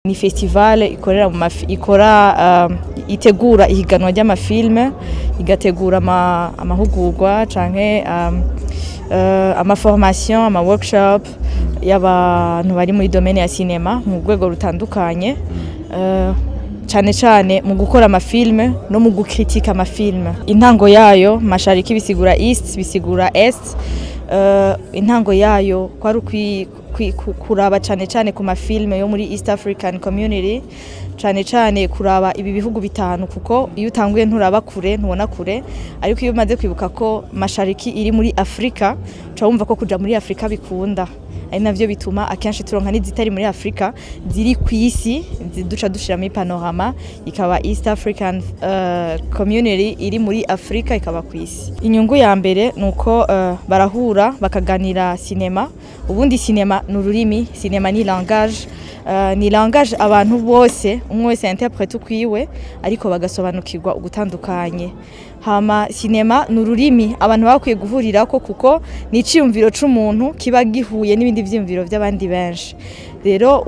ni festival ikora itegura ihiganwa ry'amafilme, igategura amahugurwa canke amaformation, amaworkshop y'abantu bari muri domaine ya cinema mu rwego rutandukanye, cyane mu gukora amafilme no mu gukritika amafilme. Intango yayo Mashariki bisigura East, bisigura Est. Intango yayo kwari kuraba cyane ku mafilme yo muri East African Community, cyane kuraba ibi bihugu bitanu, kuko iyo utanguye nturaba kure ntubona kure, ariko iyo umaze kwibuka ko Mashariki iri muri Afrika wumva ko kuja muri Afrika bikunda. Ari navyo bituma akenshi turonka n'izitari muri Afrika ziri ku isi duca dushira muri panorama, ikaba East African Community iri muri Afrika ikaba ku isi. Inyungu ya mbere nuko barahura bakaganira cinema. Ubundi cinema n'ururimi, cinema ni langage, ni langage abantu bose umwe wese interprete ukwiwe ariko bagasobanukirwa ugutandukanye. Hama cinema n'ururimi abantu bakwiye guhurirako kuko ni iciyumviro c'umuntu kiba gihuye n'ibindi vyiyumviro by'abandi benshi. Rero